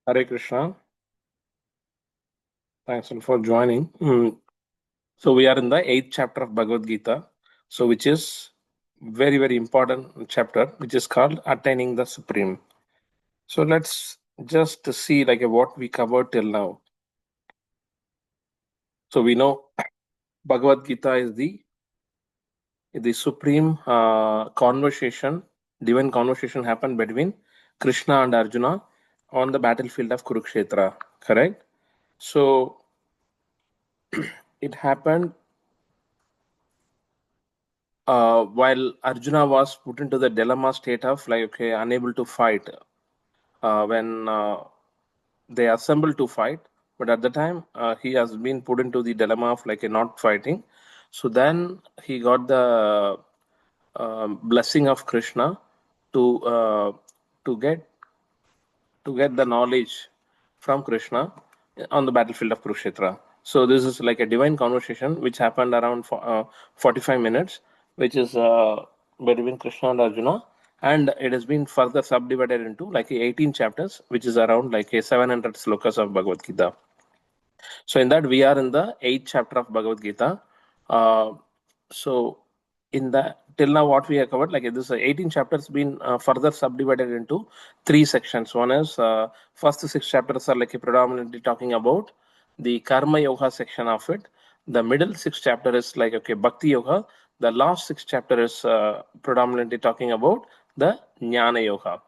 Hare Krishna. Thanks for joining. So we are in the 8th chapter of Bhagavad Gita, so which is very, very important chapter, which is called Attaining the Supreme. So let's just see like what we covered till now. So we know Bhagavad Gita is the supreme conversation, divine conversation happened between Krishna and Arjuna on the battlefield of Kurukshetra, correct? So it happened while Arjuna was put into the dilemma state of unable to fight when they assembled to fight, but at the time he has been put into the dilemma of not fighting. So then he got the blessing of Krishna to to get the knowledge from Krishna on the battlefield of Kurukshetra. So this is like a divine conversation which happened around 45 minutes, which is between Krishna and Arjuna, and it has been further subdivided into 18 chapters, which is around 700 slokas of Bhagavad Gita. So in that we are in the 8th chapter of Bhagavad Gita. So in the till now what we have covered, this 18 chapters been further subdivided into 3 sections. One is first 6 chapters are predominantly talking about the Karma Yoga section of it. The middle 6 chapter is Bhakti Yoga. The last 6 chapter is predominantly talking about the Jnana Yoga.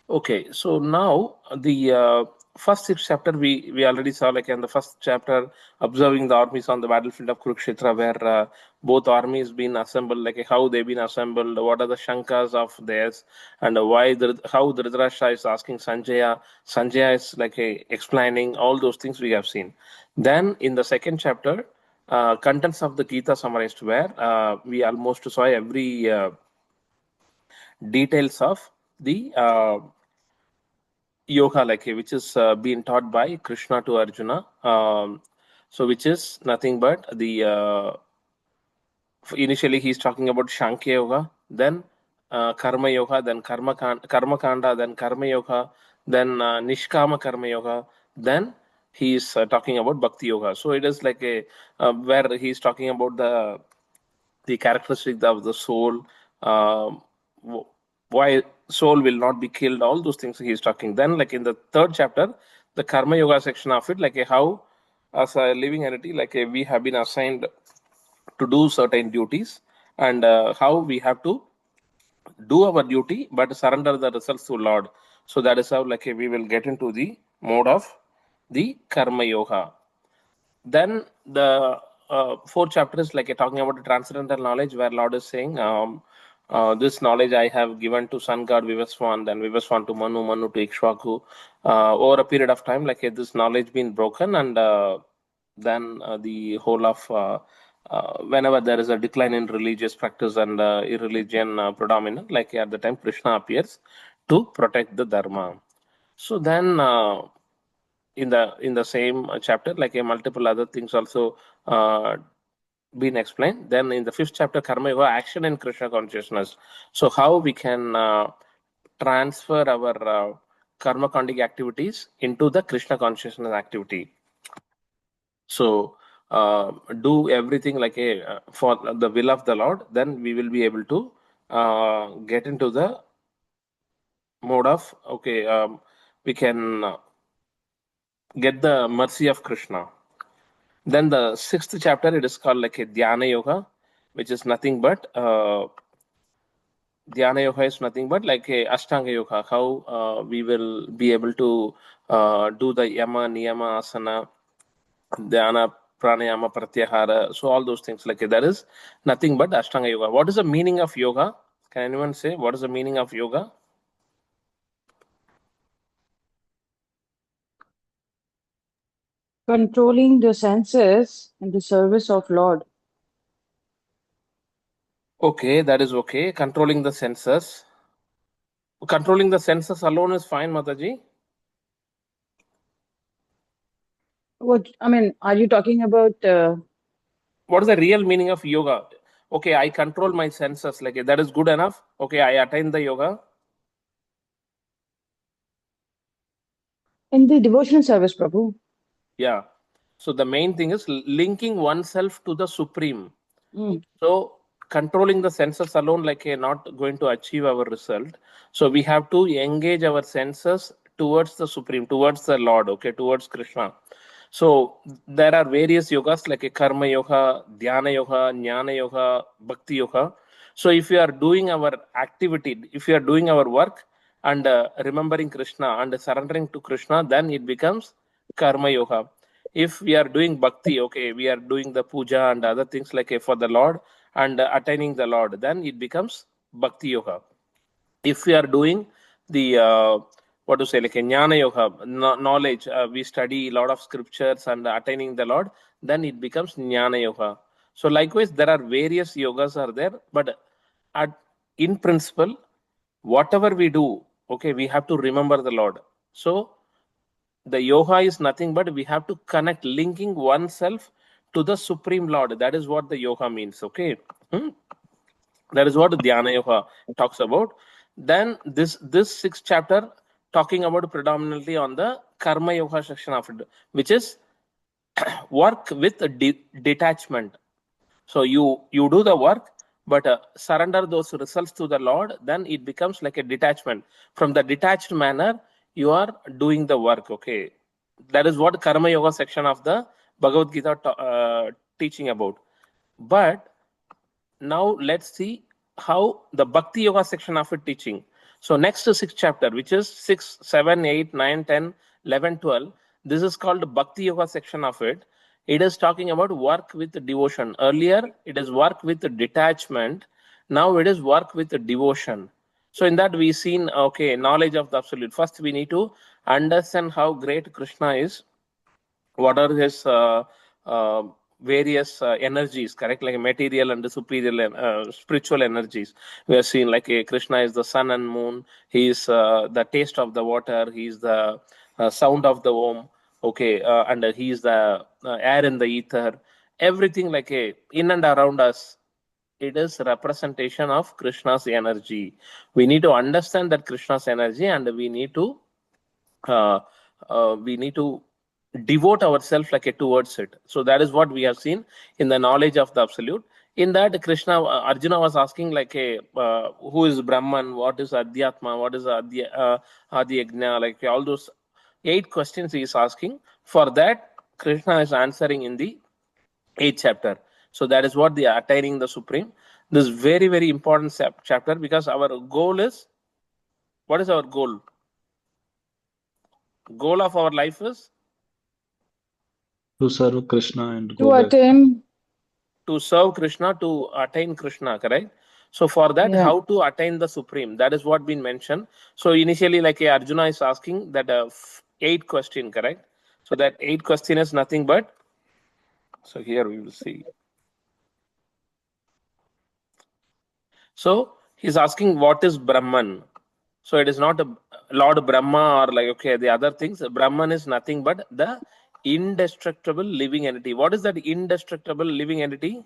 Okay, so now the first 6 chapter we already saw, in the first chapter, observing the armies on the battlefield of Kurukshetra, where both armies been assembled, how they've been assembled, what are the shankas of theirs, and how Dhritarashtra is asking Sanjaya. Sanjaya is explaining all those things we have seen. Then in the second chapter, contents of the Gita summarized, where we almost saw every details of the yoga, which is being taught by Krishna to Arjuna. So which is nothing but the initially he's talking about Shankya Yoga, then Karma Yoga, then Karma Kanda, then Karma Yoga, then Nishkama Karma Yoga, then he's talking about Bhakti Yoga. So it is like a where he's talking about the characteristics of the soul, why soul will not be killed, all those things he's talking. Then in the third chapter, the Karma Yoga section of it, how as a living entity, we have been assigned to do certain duties, and how we have to do our duty but surrender the results to Lord. So that is how we will get into the mode of the Karma Yoga. Then the fourth chapter is talking about the transcendental knowledge, where Lord is saying, this knowledge I have given to sun god Vivaswan, then Vivaswan to Manu, Manu to Ikshvaku. Over a period of time, this knowledge been broken, and then the whole of whenever there is a decline in religious practice and irreligion predominant, at the time Krishna appears to protect the dharma. So then in the same chapter, multiple other things also been explained. Then in the 5th chapter, Karma Yoga, action in Krishna consciousness. So how we can transfer our karma kandic activities into the Krishna consciousness activity. So do everything for the will of the Lord, then we will be able to get into the mode of we can get the mercy of Krishna. Then the 6th chapter, it is called a Dhyana Yoga, which is nothing but Dhyana Yoga is nothing but a Ashtanga Yoga, how we will be able to do the Yama, Niyama, Asana, Dhyana, Pranayama, Pratyahara. So all those things, that is nothing but Ashtanga Yoga. What is the meaning of yoga? Can anyone say what is the meaning of yoga? Controlling the senses in the service of Lord. Okay, that is okay. Controlling the senses. Controlling the senses alone is fine, Mataji. What I mean, are you talking about? What is the real meaning of yoga? Okay, I control my senses. That is good enough. Okay, I attain the yoga. In the devotional service, Prabhu. Yeah. So the main thing is linking oneself to the supreme. Mm. So controlling the senses alone, like not going to achieve our result. So we have to engage our senses towards the supreme, towards the Lord, okay, towards Krishna. So there are various yogas like a karma yoga, dhyana yoga, jnana yoga, bhakti yoga. So if you are doing our activity, if you are doing our work and remembering Krishna and surrendering to Krishna, then it becomes karma yoga. If we are doing bhakti, okay, we are doing the puja and other things like for the Lord and attaining the Lord, then it becomes bhakti yoga. If we are doing the what to say, like a jnana yoga, knowledge, we study a lot of scriptures and attaining the Lord, then it becomes jnana yoga. So likewise there are various yogas are there, but at in principle whatever we do, okay, we have to remember the Lord. So the yoga is nothing but we have to connect, linking oneself to the supreme Lord. That is what the yoga means, okay. Hmm? That is what dhyana yoga talks about. Then this sixth chapter talking about predominantly on the karma yoga section of it, which is work with detachment. So you do the work, but surrender those results to the Lord, then it becomes like a detachment. From the detached manner you are doing the work, okay. That is what karma yoga section of the Bhagavad Gita teaching about. But now let's see how the Bhakti Yoga section of it teaching. So next to sixth chapter, which is 6, 7, 8, 9, 10, 11, 12. This is called Bhakti Yoga section of it. It is talking about work with devotion. Earlier, it is work with detachment. Now it is work with devotion. So in that we seen, okay, knowledge of the absolute. First, we need to understand how great Krishna is, what are his uh, various energies, correct, like material and superior spiritual energies. We have seen like Krishna is the sun and moon, he is the taste of the water, he is the sound of the Om, okay, and he is the air in the ether, everything like in and around us. It is representation of Krishna's energy. We need to understand that Krishna's energy, and uh, we need to devote ourselves like towards it. So that is what we have seen in the knowledge of the absolute. In that, Krishna, Arjuna was asking like a who is Brahman, what is Adhyatma, what is Adi Yajna, like all those 8 questions he is asking. For that, Krishna is answering in the 8th chapter. So that is what the attaining the supreme. This is very very important chapter, because our goal is, what is our goal? Goal of our life is To serve Krishna and To go back. attain, to serve Krishna, to attain Krishna, correct? So for that, yeah. how to attain the supreme? That is what been mentioned. So initially, like Arjuna is asking that 8 question, correct? So that 8 question is nothing but. So here we will see. So he's asking what is Brahman. So it is not a Lord Brahma or like okay the other things. Brahman is nothing but the indestructible living entity. What is that indestructible living entity?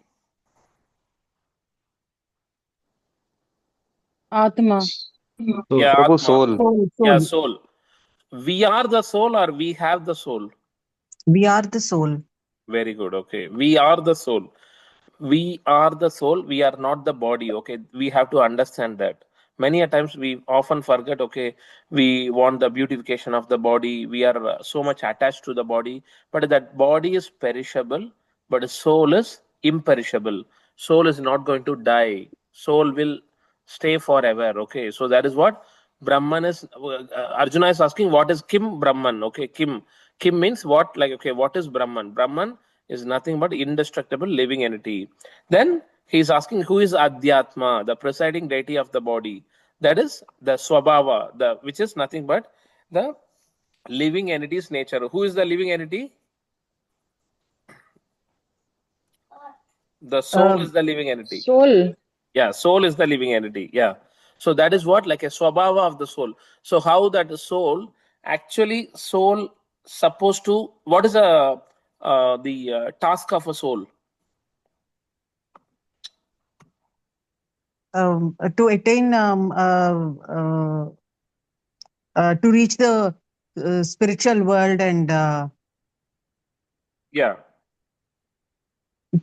Atma. So, Yeah, Prabhu, Atma. soul. Soul, Yeah, soul. soul. We are the soul or we have the soul? We are the soul. Very good. Okay. We are the soul. We are the soul. We are not the body. Okay. We have to understand that. Many a times we often forget, okay, we want the beautification of the body. We are so much attached to the body, but that body is perishable, but the soul is imperishable. Soul is not going to die. Soul will stay forever. Okay. So that is what Brahman is. Arjuna is asking, what is Kim Brahman? Okay. Kim means what? Like, okay, what is Brahman? Brahman is nothing but indestructible living entity. Then he is asking, who is Adhyatma, the presiding deity of the body? That is the Swabhava, the which is nothing but the living entity's nature. Who is the living entity? The soul is Um, the living entity. Soul. Yeah, soul is the living entity. Yeah. So that is what, like a swabhava of the soul. So how that soul, actually soul supposed to, what is the task of a soul? to attain, to reach the spiritual world and Yeah.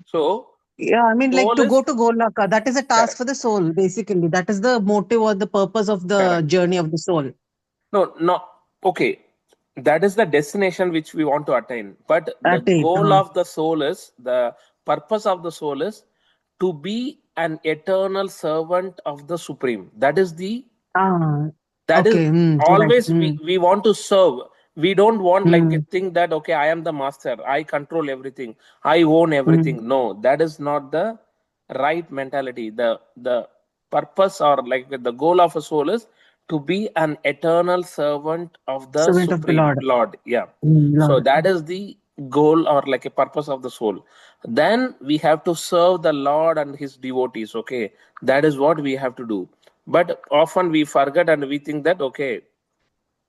So yeah, I mean, like soul to go is to Golaka, that is a task correct. for the soul, basically. That is the motive or the purpose of the Correct. journey of the soul. No. Okay. That is the destination which we want to attain. But the Attain. goal of the soul is, the purpose of the soul is to be an eternal servant of the Supreme. That is Ah, that is okay. Correct. always we want to serve. We don't want like Mm, to think that okay, I am the master, I control everything, I own mm. everything. No, that is not the right mentality. The purpose or like the goal of a soul is to be an eternal servant of the Servant of the Supreme Lord. Lord. Yeah. So Lord. that is the goal or like a purpose of the soul. Then we have to serve the Lord and his devotees. Okay, that is what we have to do. But often we forget and we think that okay,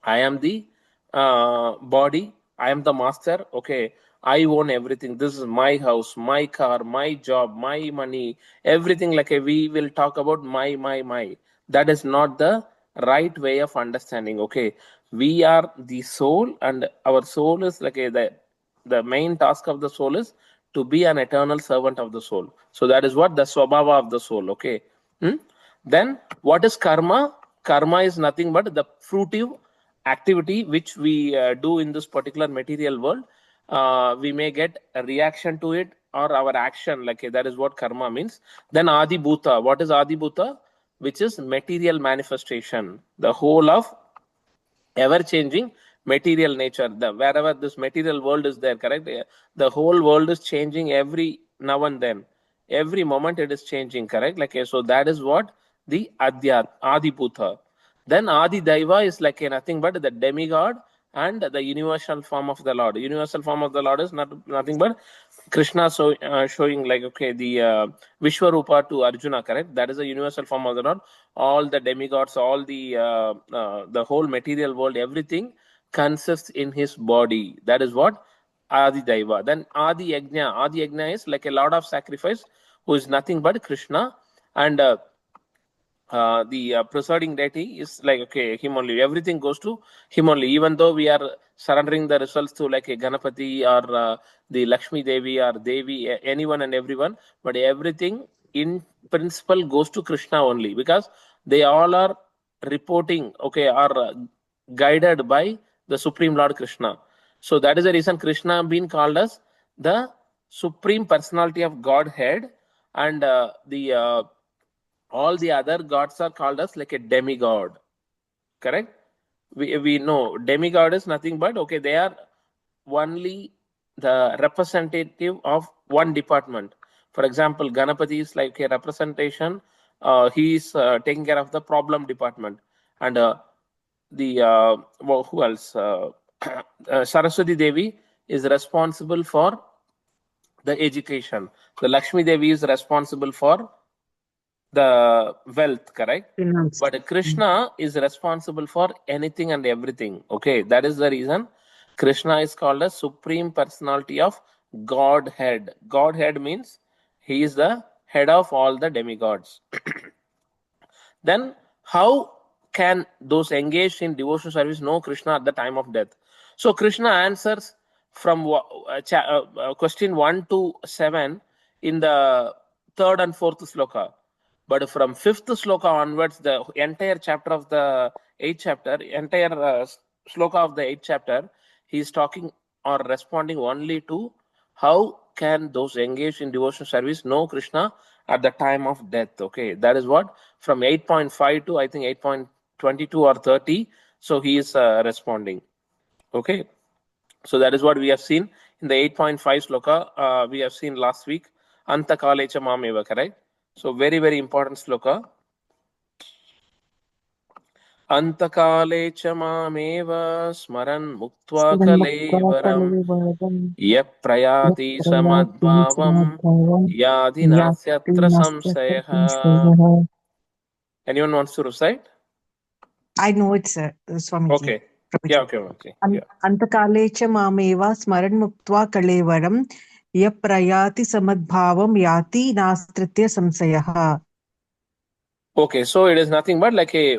I am the body, I am the master. Okay, I own everything. This is my house, my car, my job, my money, everything. Like we will talk about my. That is not the right way of understanding. Okay, we are the soul, and our soul is like the main task of the soul is to be an eternal servant of the soul. So that is what the swabhava of the soul. Okay. Hmm? Then what is karma? Karma is nothing but the fruitive activity which we do in this particular material world. We may get a reaction to it or our action, like that is what karma means. Then adi bhuta. What is adi bhuta? Which is material manifestation, the whole of ever changing material nature. Wherever this material world is there, correct, the whole world is changing every now and then, every moment it is changing, correct, like so that is what the adyat adi bhuta. Then adi daiva is like nothing but the demigod and the universal form of the Lord. Universal form of the Lord is nothing but Krishna, showing like okay the Vishwarupa to Arjuna, correct? That is a universal form of the Lord. All the demigods, all the whole material world, everything consists in his body. That is what Adi Daiva. Then Adi Yajna. Adi Yajna is like a lot of sacrifice, who is nothing but Krishna, and the presiding deity is like okay, him only. Everything goes to him only. Even though we are surrendering the results to like a Ganapati or the Lakshmi Devi or Devi, anyone and everyone, but everything in principle goes to Krishna only, because they all are reporting, okay, are guided by the Supreme Lord Krishna. So that is the reason Krishna being called as the Supreme Personality of Godhead, and the all the other gods are called as like a demigod, correct? We know demigod is nothing but okay, they are only the representative of one department. For example, Ganapati is like a representation. He is taking care of the problem department, and the well, who else? Saraswati Devi is responsible for the education. The Lakshmi Devi is responsible for the wealth, correct? Finance. But Krishna is responsible for anything and everything. Okay, that is the reason Krishna is called a supreme personality of Godhead. Godhead means he is the head of all the demigods. Then how can those engaged in devotional service know Krishna at the time of death? So Krishna answers from question 1 to 7 in the third and fourth sloka. But from fifth sloka onwards, the entire chapter of the eighth chapter, entire sloka of the eighth chapter, he is talking or responding only to how can those engaged in devotional service know Krishna at the time of death. Okay, that is what from 8.5 to I think 8.22 or 30. So he is responding. Okay, so that is what we have seen in the 8.5 sloka. We have seen last week. Anta kalecha mameva, correct? So very, very important sloka. Antakaale च मामेव स्मरन् मुक्त्वा कलेवरं यः प्रयाति समद्भावं याति नास्यत्र संशयः. Anyone wants to recite? I know it, sir, Swamiji. Okay. Yeah, okay. Yeah. Antakale cha mameva smaran muktva kalevaram yaprayati samadbhavam yati nastritya samsayaha. Okay, so it is nothing but like a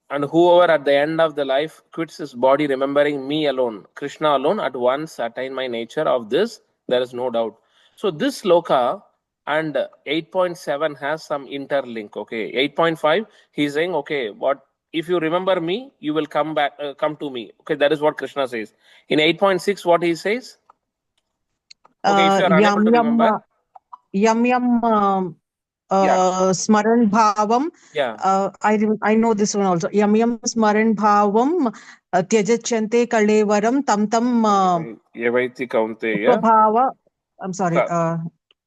and whoever at the end of the life quits his body remembering me alone, Krishna alone, at once attain my nature. Of this there is no doubt. So this sloka and 8.7 has some interlink. Okay, 8.5 he's saying, okay, what if you remember me, you will come back, come to me. Okay, that is what Krishna says. In 8.6, what he says? Okay, if you are unable to remember, yam yeah, smaran bhavam. yeah. I know this one also. Yam smaran bhavam tyajachante kalevaram tam Evaiti kaunteya. swabhava. I'm sorry.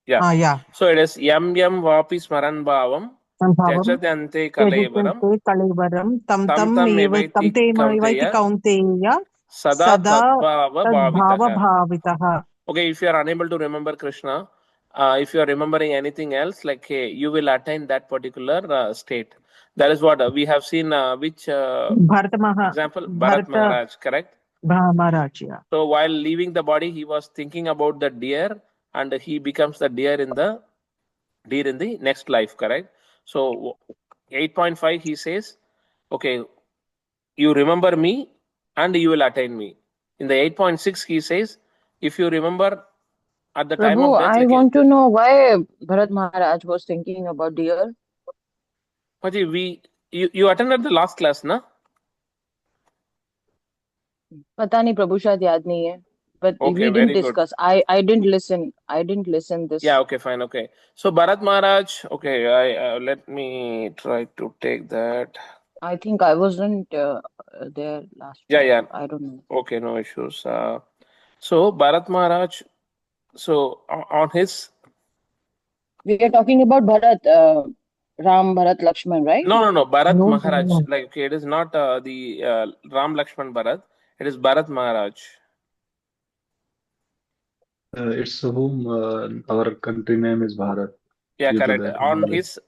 Yeah. Yeah. So it is yam vapi smaran bhavam Bhavam tyajate kalevaram tyajachante kalevaram tam tam tam evaiti evaiti kaunteya kaunteya sada sada tadbhava tadbhava bhavitaha. bhavitaha. Okay, if you are unable to remember Krishna, if you are remembering anything else, like hey, you will attain that particular state. That is what we have seen. Which example? Bharat Bharata Maharaj, correct? Maharaj, yeah. So while leaving the body, he was thinking about the deer, and he becomes the deer in the next life, correct? So 8.5 he says, okay, you remember me and you will attain me. In the 8.6 he says, if you remember at the time Prabhu, of death, I like want to know why Bharat Maharaj was thinking about deer. Paji, you attended the last class, na? पता नहीं प्रभु शायद याद नहीं है. But Okay, we didn't very good. discuss. I didn't listen. I didn't listen this. Yeah, okay, fine, okay. So Bharat Maharaj, okay, I let me try to take that. I think I wasn't there last Yeah, week. yeah. I don't know. Okay, no issues. So Bharat Maharaj, so on his We are talking about Bharat, Ram, Bharat, Lakshman, right? no, Bharat No, Maharaj. no. Like, okay, it is not the Ram Lakshman Bharat. It is Bharat Maharaj. It's whom our country name is Bharat. Yeah, Due to correct. that On only. his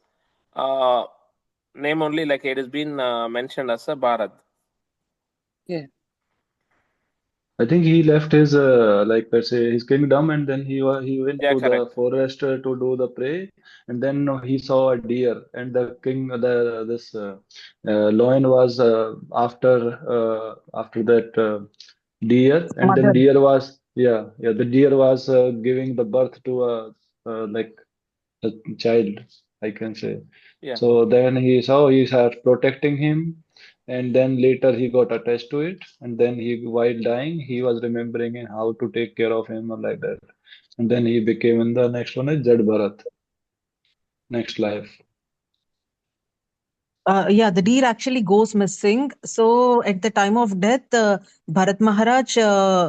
name only, like it has been mentioned as a Bharat. Yeah. I think he left his like let's say his kingdom, and then he went Yeah, to the correct. forest to do the prey, and then he saw a deer, and the king the this lion was after that deer, and then Mother. deer was the deer was giving the birth to like a child, I can say. Yeah. So then he saw he started protecting him, and then later he got attached to it, and then he, while dying, he was remembering how to take care of him or like that, and then he became in the next one is Jad Bharat, next life. Yeah, the deer actually goes missing. So at the time of death, Bharat Maharaj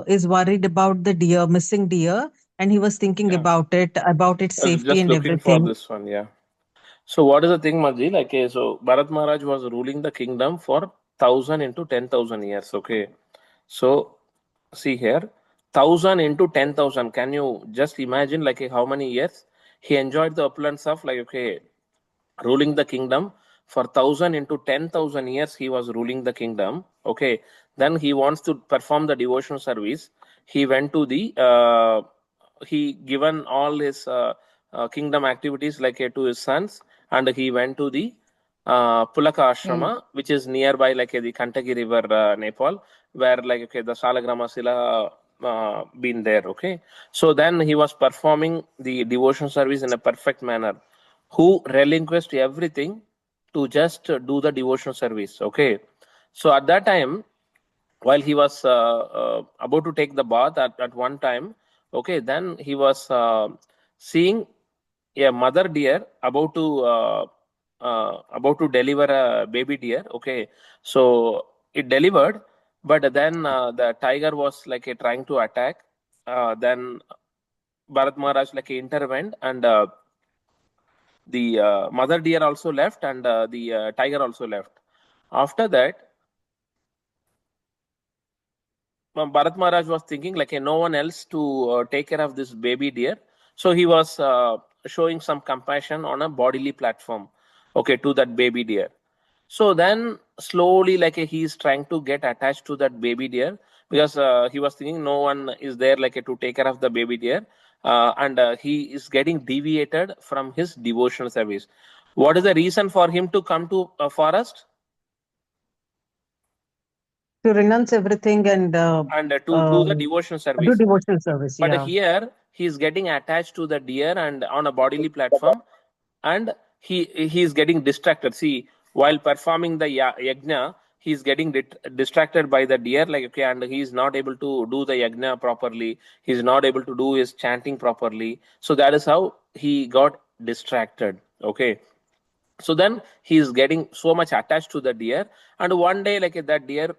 is worried about the deer, missing deer, and he was thinking Yeah. about its I was safety just and looking for everything. this one. Yeah. So what is the thing, Maji? Like, so Bharat Maharaj was ruling the kingdom for 1,000 into 10,000 years. Okay. So see here, 1,000 into 10,000. Can you just imagine like how many years he enjoyed the opulence of like okay, ruling the kingdom for 1,000 into 10,000 years? He was ruling the kingdom. Okay. Then he wants to perform the devotional service. He went to the he given all his kingdom activities like to his sons, and he went to the Pulaka Ashrama, which is nearby, like the Kantagi River, Nepal, where like okay, the Salagrama Sila been there. Okay, so then he was performing the devotion service in a perfect manner. Who relinquished everything to just do the devotional service. Okay, so at that time, while he was about to take the bath at one time, okay, then he was seeing a mother deer about to deliver a baby deer. Okay, so it delivered, but then the tiger was like trying to attack. Then Bharat Maharaj like intervened, and the mother deer also left, and the tiger also left. After that, Bharat Maharaj was thinking like no one else to take care of this baby deer. So he was showing some compassion on a bodily platform, okay, to that baby deer. So then slowly, like he's trying to get attached to that baby deer, because he was thinking no one is there like to take care of the baby deer, and he is getting deviated from his devotional service. What is the reason for him to come to a forest? To renounce everything and to do the devotional do service. devotional service. But Yeah. here he is getting attached to the deer and on a bodily platform, and he is getting distracted. See, while performing the yajna, he is getting distracted by the deer, like okay, and he is not able to do the yajna properly. He is not able to do his chanting properly. So that is how he got distracted. Okay. So then he is getting so much attached to the deer, and one day, like that deer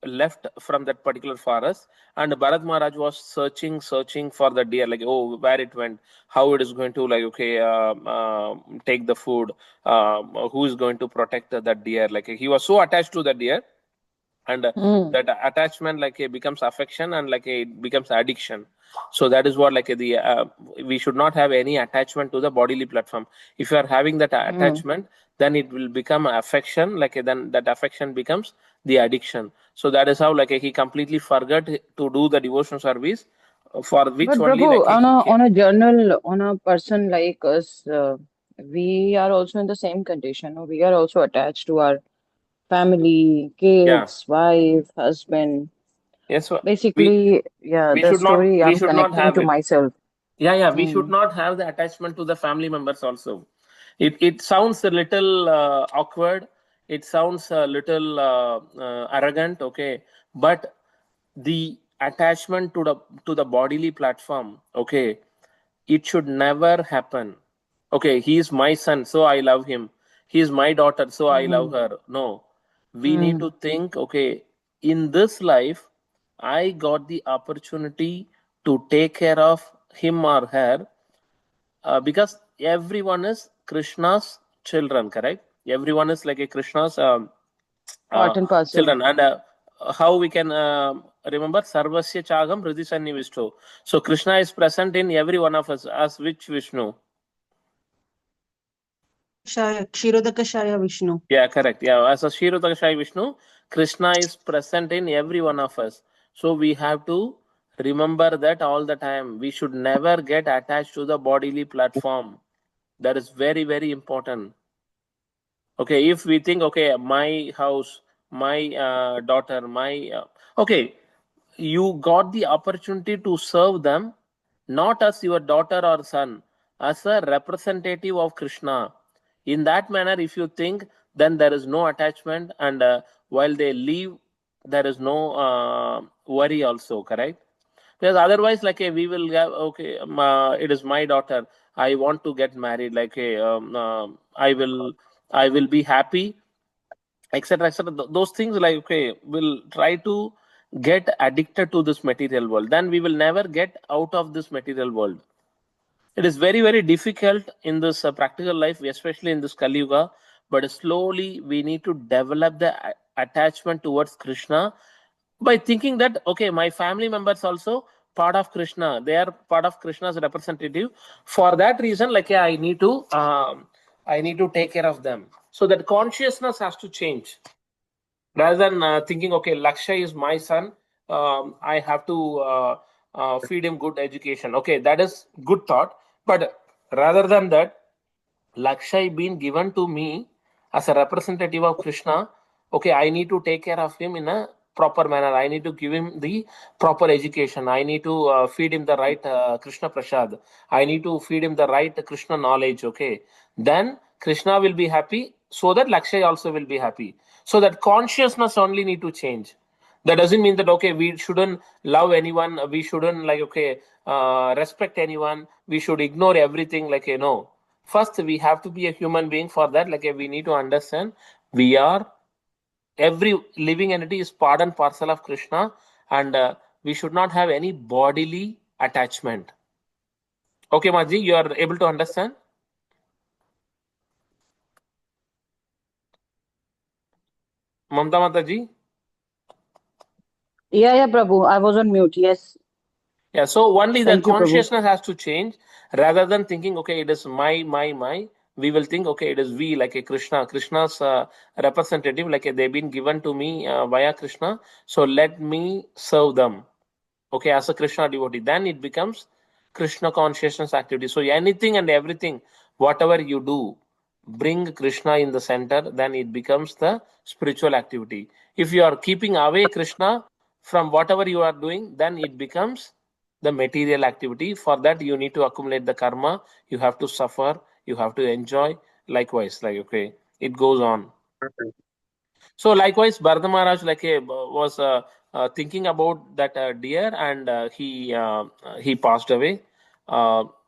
left from that particular forest, and Bharat Maharaj was searching for the deer, like oh, where it went, how it is going to, like okay, take the food, who is going to protect that deer. Like he was so attached to the deer, and that attachment like it becomes affection, and like it becomes addiction. So that is what like the we should not have any attachment to the bodily platform. If you are having that attachment, then it will become affection, like then that affection becomes the addiction. So that is how like he completely forgot to do the devotion service, for which But only Prabhu, like he came. on a journal, on a person like us, we are also in the same condition. No? We are also attached to our family, Yeah. kids, wife, husband. Yes, so we Basically, yeah, the story we I'm should not connecting have to it. myself. Yeah, we should Mm. not have the attachment to the family members also. It sounds a little awkward. It sounds a little arrogant, okay? But the attachment to the bodily platform, okay, it should never happen. Okay, he is my son, so I love him. He is my daughter, so I love Mm. her. No, we need Mm. to think, okay, in this life, I got the opportunity to take care of him or her, because everyone is Krishna's children, correct? Everyone is like a Krishna's uh, Part and parcel. children, and how we can remember Sarvasya Chagam Hridi Sannivishto. So Krishna is present in every one of us as which Vishnu? Kshirodakashaya Vishnu. Yeah, correct. Yeah, as a Kshirodakashaya Vishnu, Krishna is present in every one of us. So we have to remember that all the time. We should never get attached to the bodily platform. That is very, very important. Okay, if we think, okay, my house, my daughter, my okay, you got the opportunity to serve them, not as your daughter or son, as a representative of Krishna. In that manner, if you think, then there is no attachment, and while they leave, there is no worry also, correct? Because otherwise, like we will have, okay, it is my daughter, I want to get married, like I will be happy, etc., etc. Those things, like okay, will try to get addicted to this material world, then we will never get out of this material world. It is very, very difficult in this practical life, especially in this Kali Yuga, but slowly we need to develop the attachment towards Krishna by thinking that, okay, my family members also part of Krishna. They are part of Krishna's representative. For that reason, like yeah, I need to take care of them. So that consciousness has to change rather than thinking, okay, Lakshay is my son, I have to feed him good education. Okay, that is good thought, but rather than that, Lakshay being given to me as a representative of Krishna, okay, I need to take care of him in a proper manner. I need to give him the proper education. I need to feed him the right Krishna Prasad. I need to feed him the right Krishna knowledge. Okay, then Krishna will be happy, so that Lakshay also will be happy. So that consciousness only need to change. That doesn't mean that okay, we shouldn't love anyone, we shouldn't like okay, respect anyone, we should ignore everything, like you know. First we have to be a human being. For that, like we need to understand we are, every living entity is part and parcel of Krishna, and we should not have any bodily attachment. Okay, Maji, you are able to understand? Mamta Mataji? Yeah, Prabhu. I was on mute. Yes. Yeah, so only the Thank you, Prabhu. consciousness has to change. Rather than thinking, okay, it is my, we will think, okay, it is we, like a Krishna's representative, like they've been given to me via Krishna. So let me serve them, okay, as a Krishna devotee. Then it becomes Krishna consciousness activity. So anything and everything, whatever you do, bring Krishna in the center, then it becomes the spiritual activity. If you are keeping away Krishna from whatever you are doing, then it becomes the material activity. For that, you need to accumulate the karma. You have to suffer. You have to enjoy. Likewise, like okay, it goes on. So likewise, Bharata Maharaj was thinking about that deer, and he passed away.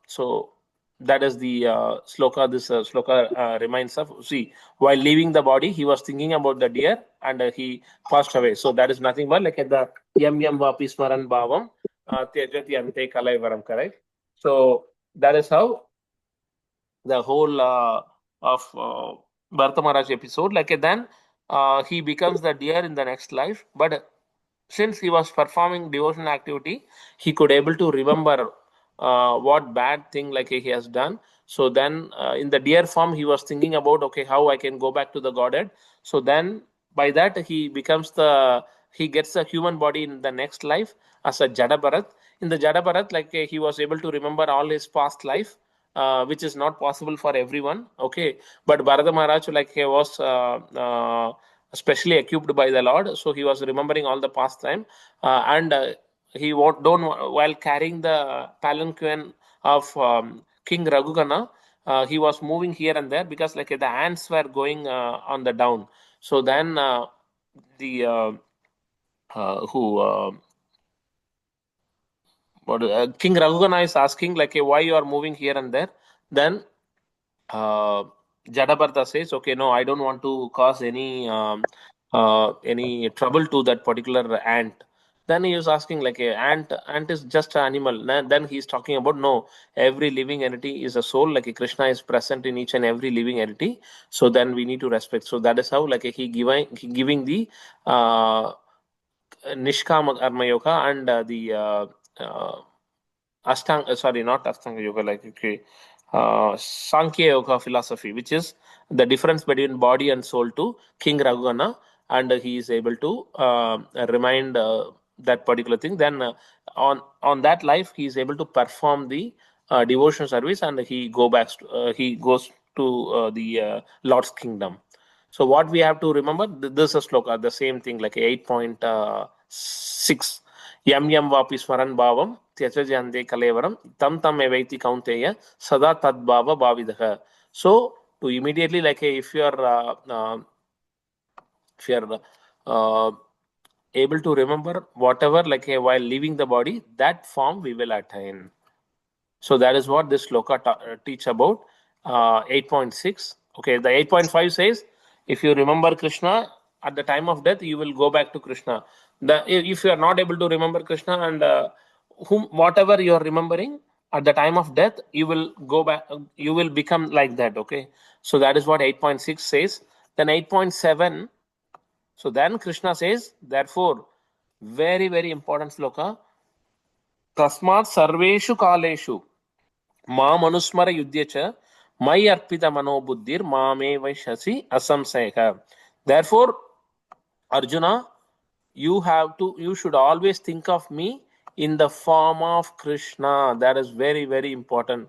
So that is the sloka. This sloka reminds of. See, while leaving the body, he was thinking about the deer, and he passed away. So that is nothing but like the yam yam vapi smaran bhavam tejati ante kalaivaram. Correct. So that is how the whole of Bharata Maharaj episode. Like then he becomes the deer in the next life. But since he was performing devotional activity, he could able to remember what bad thing like he has done. So then in the deer form, he was thinking about okay, how I can go back to the Godhead. So then by that he gets a human body in the next life as a Jada Bharat. In the Jada Bharat, he was able to remember all his past life, which is not possible for everyone. Okay, but Bharata Maharaj he was especially equipped by the Lord, so he was remembering all the past time, and he don't while carrying the palanquin of King Raghugana, he was moving here and there because the ants were going on the down. So then the who King Raghugana is asking why you are moving here and there. Then uh, Jadabartha says, okay, no, I don't want to cause any trouble to that particular ant. Then he is asking ant is just an animal. Then he's talking about no, every living entity is a soul. Krishna is present in each and every living entity. So then we need to respect. So that is how he giving the Nishkama Karma Yoga and the Ashtanga, sorry, not Ashtanga Yoga, Sankhya Yoga philosophy, which is the difference between body and soul to King Raghugana, and he is able to remind that particular thing. Then on that life, he is able to perform the devotion service, and he goes to the Lord's kingdom. So what we have to remember, this is sloka, the same thing, 8.6. Yam yam vapi smaran bhavam tyajajande kalevaram tam tam evaiti kaunteya sada tad bhava bhavidaha. So to immediately if you are able to remember whatever while leaving the body, that form we will attain. So that is what this sloka teach about 8.6. Okay, the 8.5 says, if you remember Krishna at the time of death, you will go back to Krishna. If you are not able to remember Krishna and whatever you are remembering at the time of death, you will go back, you will become like that. Okay, so that is what 8.6 says. Then 8.7. So then Krishna says, therefore, very, very important sloka. Tasmat sarveshu kaleshu मामनुस्मर युद्ध च मयि अर्पित मनोबुद्धिर मामे वैशसि असंशयः. Therefore, Arjuna, you should always think of me in the form of Krishna. That is very, very important.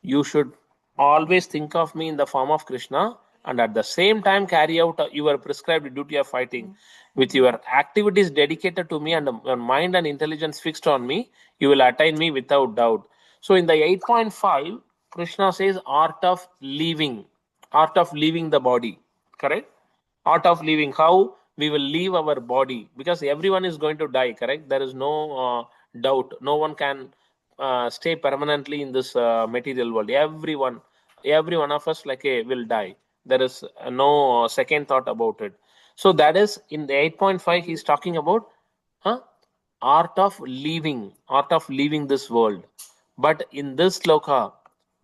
You should always think of me in the form of Krishna, and at the same time carry out your prescribed duty of fighting. With your activities dedicated to me and your mind and intelligence fixed on me, you will attain me without doubt. So in the 8.5, Krishna says art of leaving the body. Correct? Art of living, how we will leave our body, because everyone is going to die. Correct? There is no doubt. No one can stay permanently in this material world. Every one of us will die. There is no second thought about it. So that is in the 8.5 he's talking about art of leaving this world. But in this sloka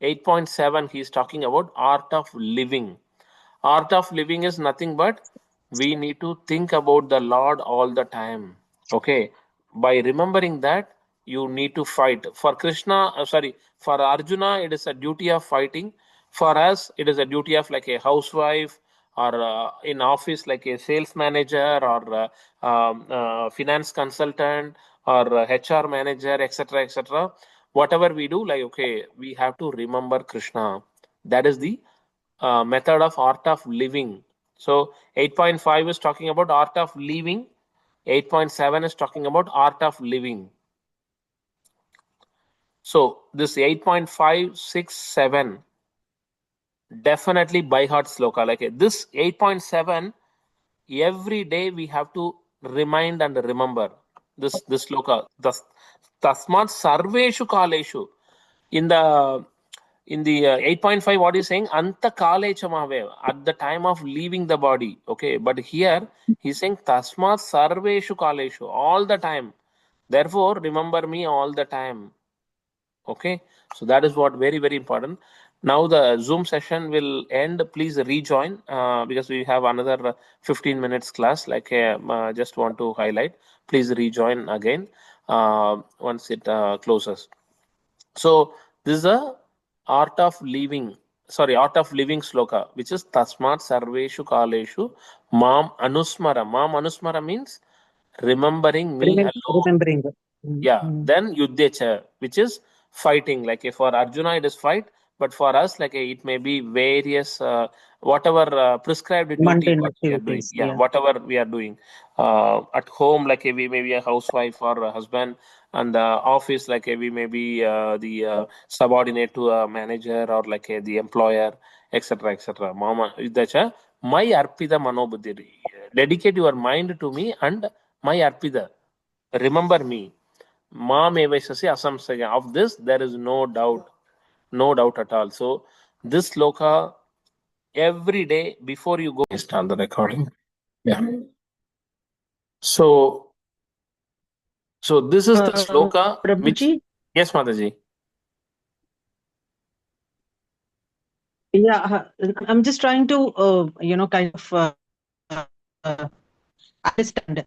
8.7 he's talking about art of living. Art of living is nothing but we need to think about the Lord all the time. Okay. By remembering that, you need to fight. For for Arjuna, it is a duty of fighting. For us, it is a duty of a housewife, or in office like a sales manager, or finance consultant, or HR manager, etc., etc. Whatever we do, we have to remember Krishna. That is the method of art of living. So 8.5 is talking about art of living. 8.7 is talking about art of living. So this 8.5, 6, 7 definitely by heart sloka. Like this 8.7, every day we have to remind and remember this sloka. Tasmat sarveshu kaleshu. In the 8.5, what is saying? Anta kalechamavev, at the time of leaving the body. Okay, but here he's saying tasmat sarveshu kaleshu, all the time. Therefore, remember me all the time. Okay, so that is what very, very important. Now the Zoom session will end. Please rejoin because we have another 15 minutes class. Like just want to highlight. Please rejoin again once it closes. So this is a art of living. Sorry, art of living sloka, which is tasmat sarveshu kaleshu mam anusmara. Mam anusmara means remembering me alone. Remembering. Yeah, then yuddhecha, which is fighting. Like for Arjuna, it is fight, but for us, like it may be various whatever prescribed duty Mundane what we are doing. activities. Yeah, Yeah. whatever we are doing at home, like we may be a housewife or a husband, and the office, like we may be the subordinate to a manager or like the employer, etc., etc. Mama yuddhecha, my arpida manobuddhi. Dedicate your mind to me and my arpida. Remember me. Mam evasasi asamsaya. Of this, there is no doubt at all. So, this sloka, every day before you go, start the recording. Yeah. So this is the sloka which. Prabhuji? Yes, Mataji. Yeah, I'm just trying to, kind of understand.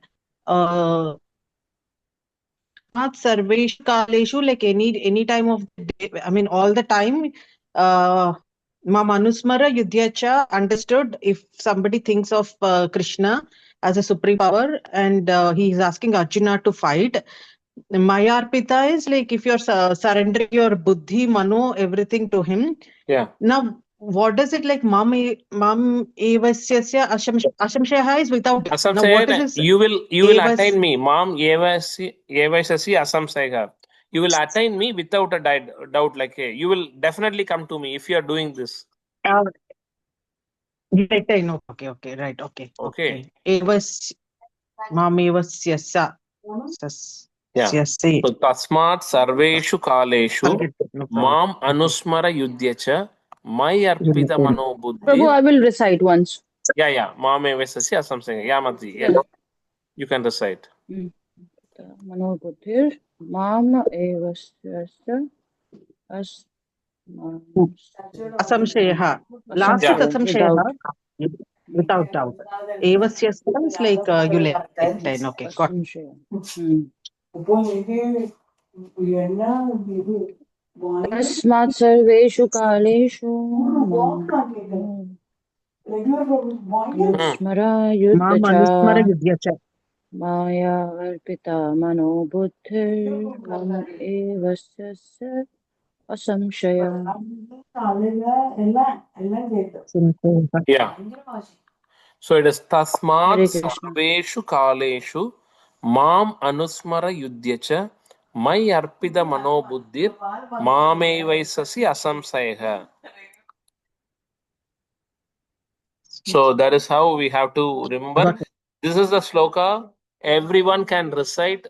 Not Sarvesh Kaleshu, like any time of the day, I mean, all the time. Manusmara Yudhyacha understood if somebody thinks of Krishna as a supreme power and he is asking Arjuna to fight. Mayarpita is like if you're surrendering your buddhi, mano, everything to him. Yeah. Now, what does it like? Mam evasyasya ashamshaya is without. Now, what is this? You will attain me. Mam evasasi asamsaya. You will attain me without a doubt. Like you will definitely come to me if you are doing this. Right, I know. Okay, right, okay. Evas mam evasyasya. Yeah. So tasmat sarveshu kaleshu mam anusmara yudhyacha my arpita mano buddhi. Prabhu, I will recite once. Yeah. Mam evasasi asamsaya. Yeah, Mati. Yeah. You can recite. Mano buddhir mam evasya as Asamshaya. Last is asamshaya. Without doubt. Evasyasya is like you let it. Okay, got it. Tasmat sarveshu kaleshu Anusmara Yudhyacha Maya Arpita Mano Buddhir Mam Evasya Asamshaya. Yeah. So it is tasmat Hare Krishna. sarveshu kaleshu mam anusmara yudhyacha my arpida mano buddhir mame vaisasi asamsaya. So that is how we have to remember. This is the sloka everyone can recite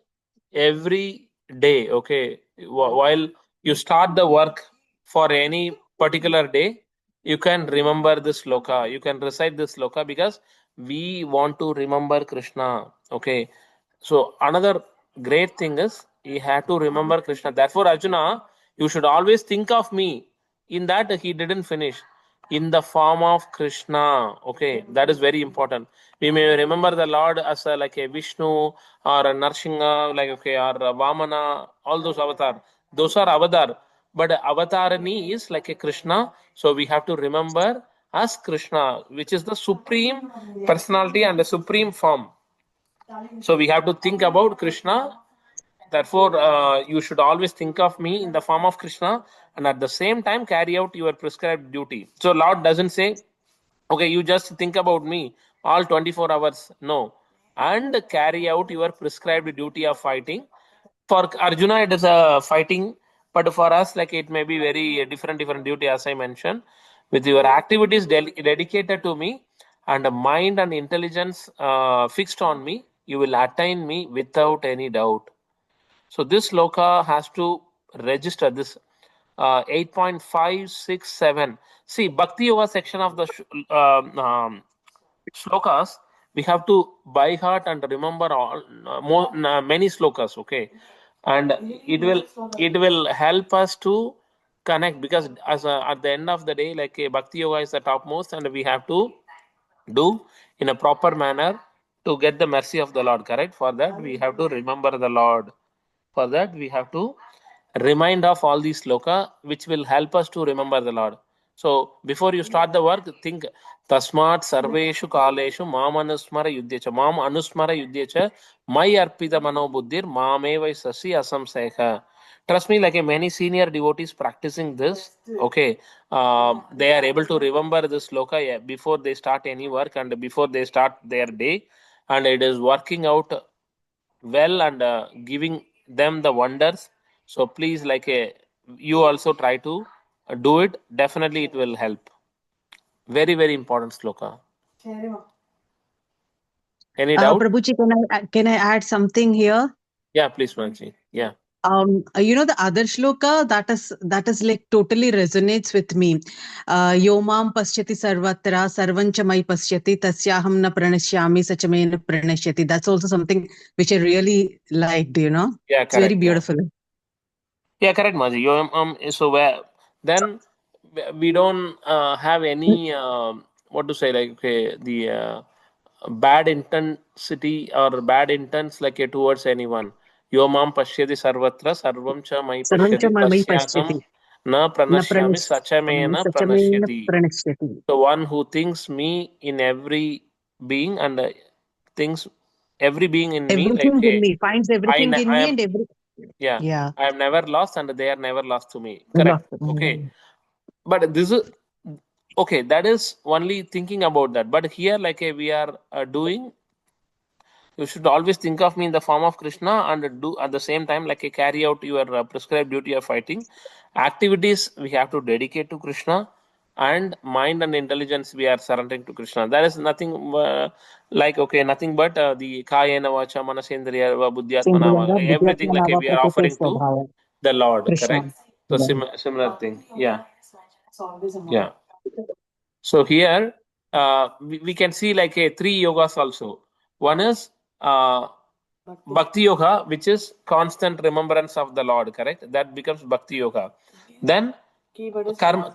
every day. Okay, while you start the work for any particular day, you can remember this sloka. You can recite this sloka because we want to remember Krishna. Okay, so another great thing is he had to remember Krishna. Therefore, Arjuna, you should always think of me. In that, he didn't finish. In the form of Krishna. Okay, that is very important. We may remember the Lord as like a Vishnu or a Narsingha, like okay, or a Vamana, all those avatar. Those are avatar. But avatarani is like a Krishna. So we have to remember as Krishna, which is the supreme personality and the supreme form. So we have to think about Krishna Therefore, you should always think of me in the form of Krishna, and at the same time carry out your prescribed duty. So Lord doesn't say, okay, you just think about me all 24 hours. No. And carry out your prescribed duty of fighting. For Arjuna, it is a fighting, but for us, like it may be very different duty, as I mentioned. With your activities dedicated to me and a mind and intelligence fixed on me, you will attain me without any doubt. So this sloka has to register this 8.567. See, Bhakti Yoga section of the slokas, we have to by heart and remember all many slokas, okay, and it will help us to connect, because as at the end of the day, like Bhakti Yoga is the topmost, and we have to do in a proper manner to get the mercy of the Lord. Correct? For that we have to remember the Lord. For that, we have to remind of all these sloka, which will help us to remember the Lord. So, before you start the work, think Tasmat Sarveshu Kaleshu Mam Anusmara Yudhyacha. Mam Anusmara Yudhyacha. My Arpita Mano Buddhir Mameva Sasi Asam Seha. Trust me, like many senior devotees practicing this, okay, they are able to remember this sloka before they start any work and before they start their day, and it is working out well and giving them the wonders. So please, like you also try to do it. Definitely it will help. Very important sloka. Any doubt? Prabhuji, can I add something here? Yeah, please, Manji. Yeah. The other shloka that is like totally resonates with me. Yomam pasyati sarvatra sarvancha mai pasyati tasyaham na pranashyami sachame na pranashyati. That's also something which I really liked, Yeah, It's very correct. beautiful. Yeah, correct, Maji. So then we don't have any what to say, like okay, the bad intensity or bad intents like towards anyone. Yo mam pashyati sarvatra sarvam cha mai Sarvancha pashyati mai tasyaham pasyati na na pranashyami sachamena sachame na pranashyati. pranashyati. So one who thinks me in every being and thinks every being in me, like Everything in me, finds everything in I me am, and every, yeah, I am never lost and they are never lost to me. Lost. Correct. Okay. But this is okay. That is only thinking about that. But here, like we are doing, you should always think of me in the form of Krishna and do at the same time, like carry out your prescribed duty of fighting. Activities we have to dedicate to Krishna, and mind and intelligence we are surrendering to Krishna. That is nothing like okay, nothing but the kayena vacha manasendriya buddhyatmana, everything like we are offering to the Lord. Krishna. Correct. So similar thing. Yeah. Yeah. So here we can see like three yogas also. One is Bhakti Yoga, which is constant remembrance of the Lord, correct? That becomes Bhakti Yoga. Then karma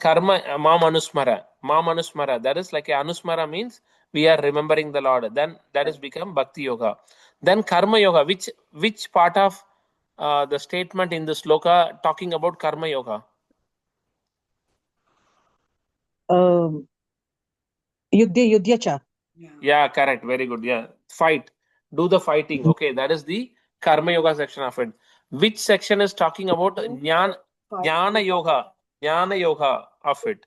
Mam Anusmara. Mam Anusmara. That is like Anusmara means we are remembering the Lord. Then that is become Bhakti Yoga. Then Karma Yoga. Which part of the statement in the sloka talking about Karma Yoga? Yudhyacha. Yeah, correct. Very good. Yeah. Fight. Do the fighting. Okay, that is the Karma Yoga section of it. Which section is talking about Jnana Yoga? Jnana Yoga of it.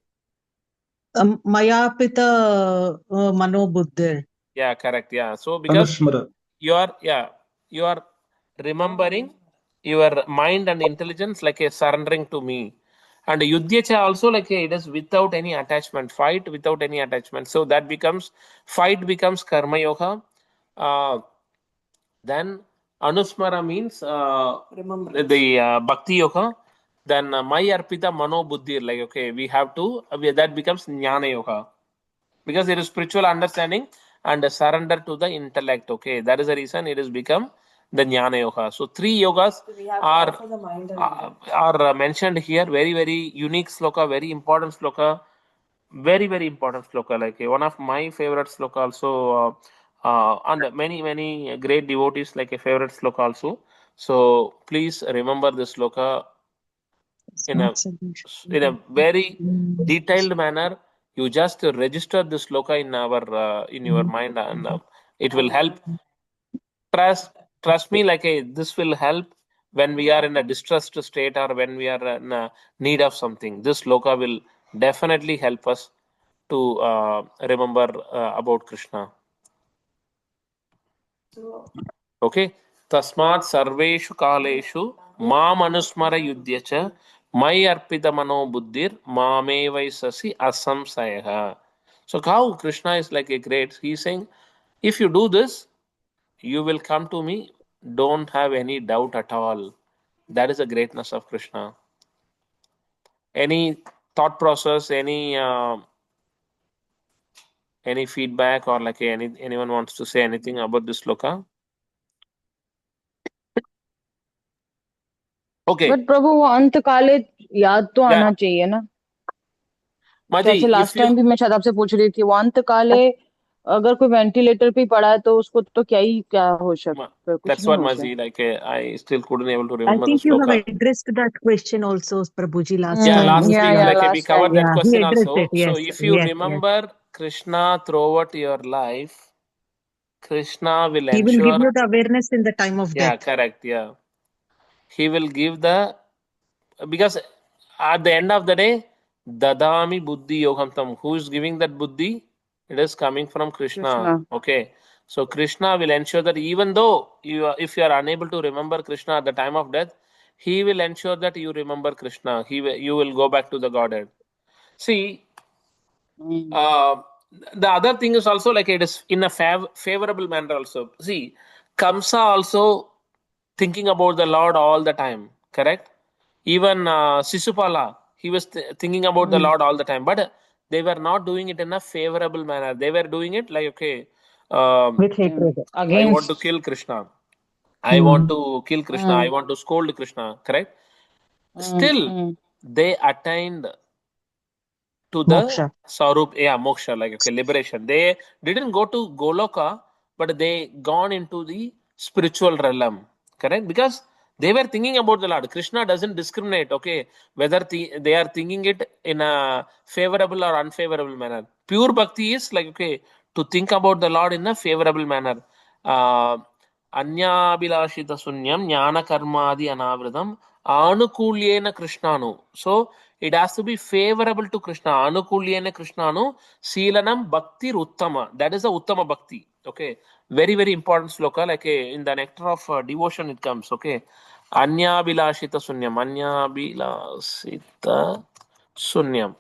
Mayapita Mano Buddhir. Yeah, correct. Yeah. So because you are remembering your mind and intelligence like a surrendering to me. And Yudhyacha also like it is without any attachment, fight without any attachment. So that becomes fight becomes Karma Yoga. Then Anusmara means the Bhakti Yoga. Then Mai Arpita Mano Buddhi, like okay, we have to that becomes Jnana Yoga, because it is spiritual understanding and a surrender to the intellect. Okay, that is the reason it has become the Jnana Yoga. So three yogas are mentioned here. Very unique sloka, very important sloka, very important sloka. Like one of my favorite sloka also, and many great devotees like a favorite sloka also. So please remember this sloka in a very detailed manner. You just register this sloka in our in your mind, and it will help. Trust me, like this will help when we are in a distressed state or when we are in a need of something. This sloka will definitely help us to remember about Krishna. Okay. Tasmat sarveshu kaleshu mam anusmara yudhya mai arpita mano buddhir mame vaisasi asamsayaha. So how Krishna is like a great, he's saying, if you do this, you will come to me. Don't have any doubt at all. That is the greatness of Krishna. Any thought process, any feedback, or like anyone wants to say anything about this sloka? Okay. But प्रभु वो अंत काले याद तो Yeah. आना चाहिए ना, Maji, जैसे if लास्ट टाइम you भी मैं शायद आपसे पूछ रही थी, वो अंत काले अगर कोई वेंटिलेटर पे पड़ा है तो उसको तो क्या हो सकता है, कुछ that's नहीं what हो Maji, सकता. like I still couldn't able to I remember the think you have sloka. addressed that question also, Prabhuji, last Yeah, time. last You week yeah, said- like we last covered time. that Yeah, question he addressed also. it. Yes, So if you yes, remember Krishna throughout your life, Krishna will yes. He will give ensure. you the awareness in the time of Yeah, death. correct. Yeah, he will give the, because at the end of the day, dadami buddhi yogam tam. Who is giving that buddhi? It is coming from Krishna. Krishna. Okay, so Krishna will ensure that even though if you are unable to remember Krishna at the time of death, he will ensure that you remember Krishna. You will go back to the Godhead. See, the other thing is also like it is in a favorable manner also. See, Kamsa also thinking about the Lord all the time, correct? Even Sisupala, he was thinking about the Lord all the time, but they were not doing it in a favorable manner. They were doing it like, okay, With hatred. I want to Against. kill Krishna. I want to kill Krishna. I Mm. want to scold Krishna, correct? Mm. Still, they attained to the Moksha. Sarup, yeah, moksha, like okay, liberation. They didn't go to Goloka, but they gone into the spiritual realm, correct? Because they were thinking about the Lord. Krishna doesn't discriminate, okay, whether they are thinking it in a favorable or unfavorable manner. Pure bhakti is like, okay, to think about the Lord in a favorable manner. Anyabhilashita sunyam jnana karmadi anavridam anukulyena krishnanu. So it has to be favorable to Krishna. Anukulyena krishnanu seelanam bhakti uttama. That is the uttama bhakti. Okay, very very important sloka. Like in the nectar of devotion it comes. Okay, anyabhilashita sunyam, anyabhilashita sunyam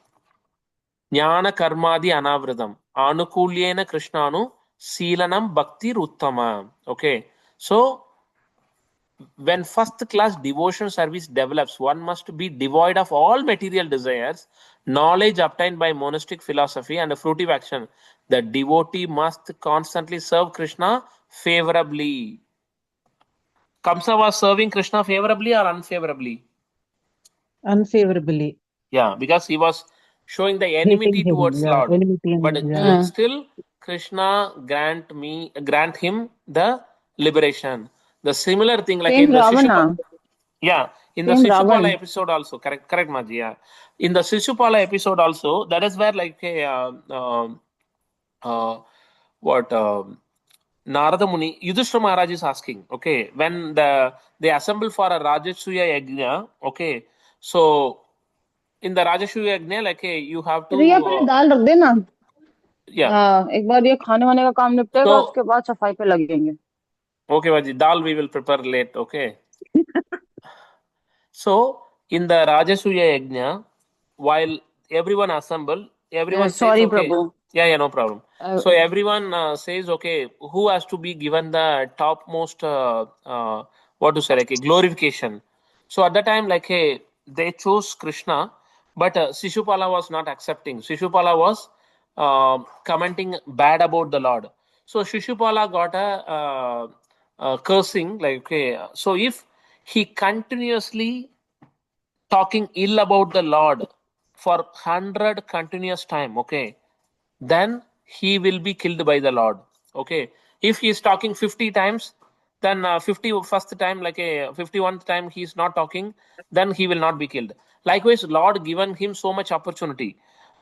jnana karmadi anavridam anukulyena krishnanu seelanam bhakti uttama. Okay, so when first class devotion service develops, one must be devoid of all material desires, knowledge obtained by monastic philosophy, and a fruitive action. The devotee must constantly serve Krishna favorably. Kamsa was serving Krishna favorably or unfavorably? Unfavorably. Yeah, because he was showing the Hating enmity him. towards Yeah, Lord. enmity and But yeah. still, Krishna grant him the liberation. The similar thing, like Same in the Ravana. yeah, in the Same Shishupala Ravan. episode also, correct, Maji. Yeah, in the Shishupala episode also, that is where like what Narada Muni, Yudhishthira Maharaj is asking. Okay, when they assemble for a Rajasuya Yajna. Okay, so in the Rajasuya Yajna, like you have रिया पहले to दाल रख देना. yeah. एक बार ये खाने वाने का काम निपटेगा, So उसके बाद सफाई पे लगेंगे. okay, Maji, dal we will prepare late. Okay. So in the Rajasuya Yajna, while everyone assemble, everyone says, Sorry okay, Prabhu. yeah, no problem. So everyone says, okay, who has to be given the topmost, what to say, like a glorification. So at the time, like they chose Krishna, but Shishupala was not accepting. Shishupala was commenting bad about the Lord. So Shishupala got a cursing, like okay. So if he continuously talking ill about the Lord for 100 continuous time, okay, then he will be killed by the Lord. Okay, if he is talking 50 times, then 51st time, like a 51st time he is not talking, then he will not be killed. Likewise, Lord given him so much opportunity,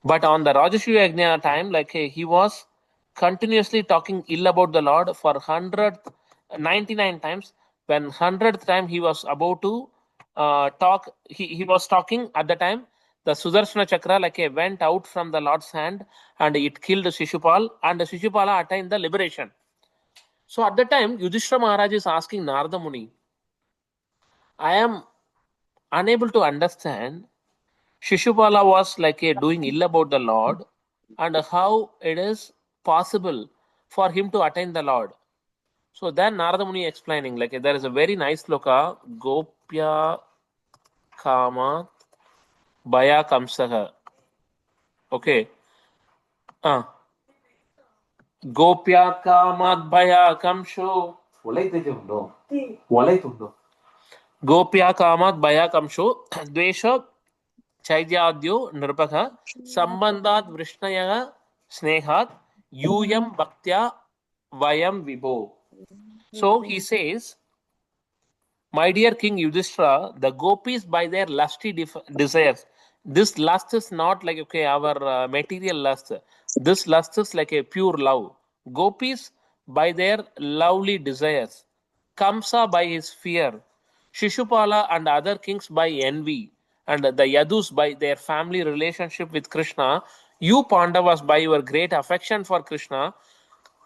but on the Rajasuya Yajna time, like he was continuously talking ill about the Lord for 199 times. when 100th time he was about to talk, he was talking at the time. The Sudarshana Chakra went out from the Lord's hand and it killed Shishupal, and Shishupala attained the liberation. So at the time, Yudhishthira Maharaj is asking Narada Muni, I am unable to understand. Shishupala was doing ill about the Lord, and how it is possible for him to attain the Lord. So then Narada Muni explaining, there is a very nice sloka, Gopya Kama Baya Kamsaha. Okay. Gopya Kamat Baya Kamsho. Gopya Kamat Baya Kamsho. Dvesha Chaidyaadyo Nirpakha. Sambandhat Vrishnaya Snehat. Yuyam Bhaktya Vayam Vibho. So he says, my dear King Yudhishthira, the gopis by their lusty desires. This lust is not our material lust. This lust is like a pure love. Gopis by their lovely desires. Kamsa by his fear. Shishupala and other kings by envy. And the Yadus by their family relationship with Krishna. You Pandavas by your great affection for Krishna.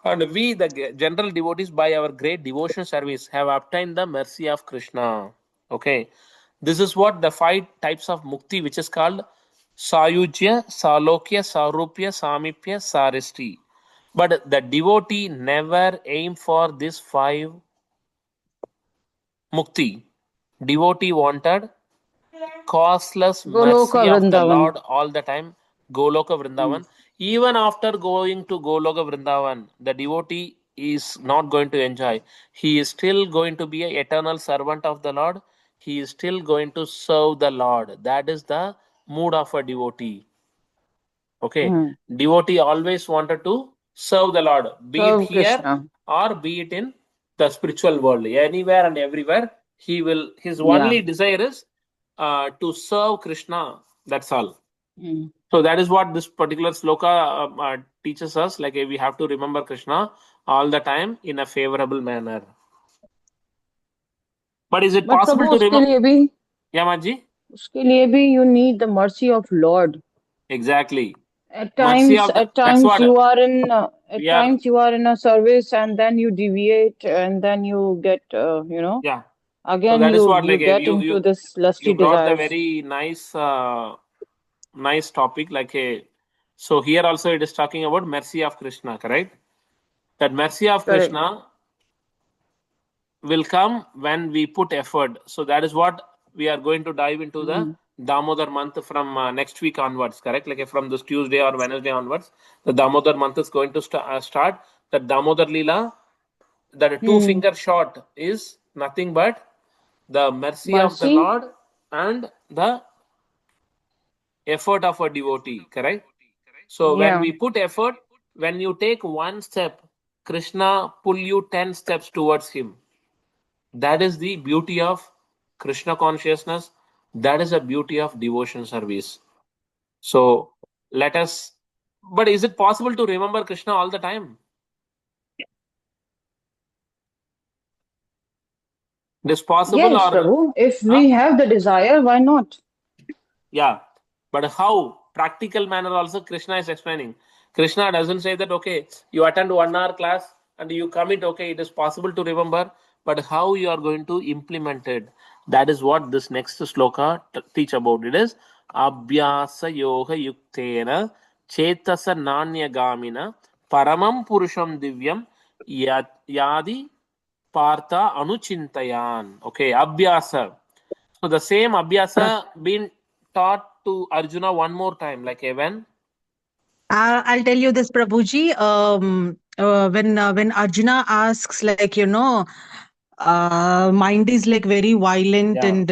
And we, the general devotees, by our great devotion service, have obtained the mercy of Krishna. Okay. This is what the 5 types of mukti, which is called Sayujya, Salokya, Sarupya, Samipya, Saristi. But the devotee never aim for this 5 mukti. Devotee wanted causeless Goloka mercy of the Vrindavan. Lord all the time. Goloka Vrindavan. Even after going to Goloka Vrindavan, the devotee is not going to enjoy. He is still going to be an eternal servant of the Lord. He is still going to serve the Lord. That is the mood of a devotee. Okay. Devotee always wanted to serve the Lord, be it Serve here Krishna. or be it in the spiritual world. Anywhere and everywhere, his only desire is to serve Krishna. That's all. So that is what this particular sloka teaches us. We have to remember Krishna all the time in a favorable manner. But is it possible to remember? Yeah, Maji? Uske liye bhi you need the mercy of Lord. Exactly. At times you are in times you are in a service and then you deviate and then you get Yeah. again So that is what you get into this lusty you brought the desires. very nice topic. So here also it is talking about mercy of Krishna, correct? That mercy of Correct. Krishna will come when we put effort. So that is what we are going to dive into the Damodar month from next week onwards, correct? From this Tuesday or Wednesday onwards, the Damodar month is going to start. The Damodar Leela, that 2-finger shot is nothing but the mercy of the Lord and the effort of a devotee, correct? So when we put effort, when you take 1 step, Krishna pull you 10 steps towards him. That is the beauty of Krishna consciousness. That is the beauty of devotion service. So let us, but is it possible to remember Krishna all the time? It is possible. Yes, Prabhu. If we have the desire, why not? Yeah. But how? Practical manner also Krishna is explaining. Krishna doesn't say that, okay, you attend 1 hour class and you commit, okay, it is possible to remember, but how you are going to implement it. That is what this next sloka teach about. It is Abhyasa Yoga Yuktena Chetasa Nanya Gamina Paramam Purusham Divyam Yadi Partha Anuchintayan. Okay, Abhyasa. So the same Abhyasa been taught to Arjuna one more time, when? I'll tell you this, Prabhuji. When Arjuna asks, mind is very violent and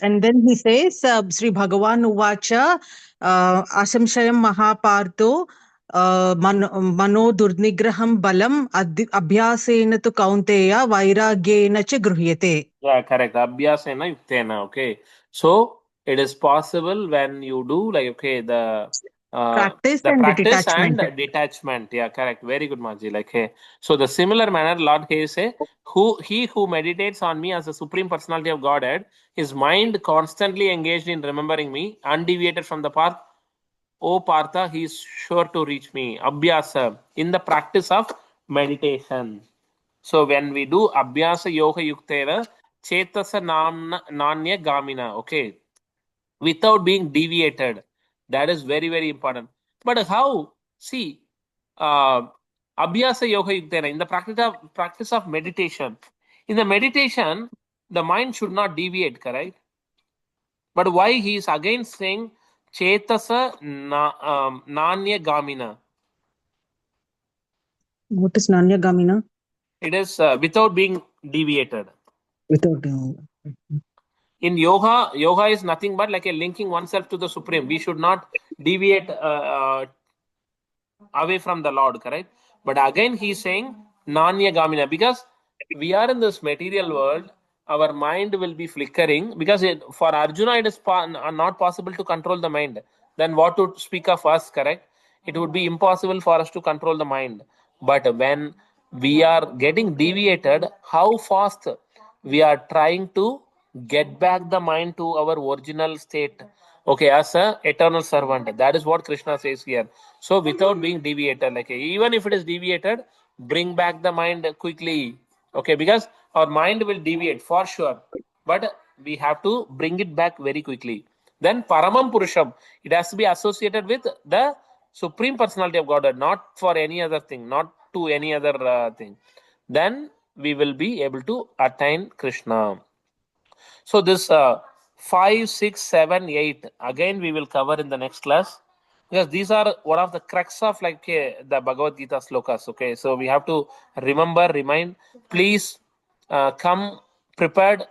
and then he says, Sri Bhagavan Uvacha, Asamshayam Mahapartho, Mano Durnigraham Balam, Abhyasena tu Kaunteya, Vairagena cha Gruhyate. Yeah, correct. Abhyasena Yuktena. Okay. So it is possible when you do, the Practice the and practice detachment. and detachment. Yeah, correct. Very good, Maji. Like, hey, so the similar manner, Lord He say, he who meditates on me as the Supreme Personality of Godhead, his mind constantly engaged in remembering me, undeviated from the path. O Partha, he is sure to reach me. Abhyasa, in the practice of meditation. So when we do Abhyasa Yoga Yuktera, Chetasa Nanya Gamina, okay, without being deviated. That is very, very important. But how? See, Abhyasa Yoga Yuktena, in the practice of meditation, in the meditation, the mind should not deviate, correct? But why he is again saying Chetasa Nanya Gamina? What is Nanya Gamina? It is without being deviated. Without In yoga is nothing but like a linking oneself to the Supreme. We should not deviate away from the Lord, correct? But again, he's saying Nanya Gamina, because we are in this material world, our mind will be flickering, because for Arjuna, it is not possible to control the mind. Then what to speak of us, correct? It would be impossible for us to control the mind. But when we are getting deviated, how fast we are trying to get back the mind to our original state. Okay, as a eternal servant. That is what Krishna says here. So without being deviated, like even if it is deviated, bring back the mind quickly. Okay, because our mind will deviate for sure, but we have to bring it back very quickly. Then Paramam Purusham, it has to be associated with the Supreme Personality of Godhead, not for any other thing, not to any other thing. Then we will be able to attain Krishna. So this 5, 6, 7, 8, again we will cover in the next class, because these are one of the crux of like the Bhagavad Gita slokas. Okay, so we have to remind. Please come prepared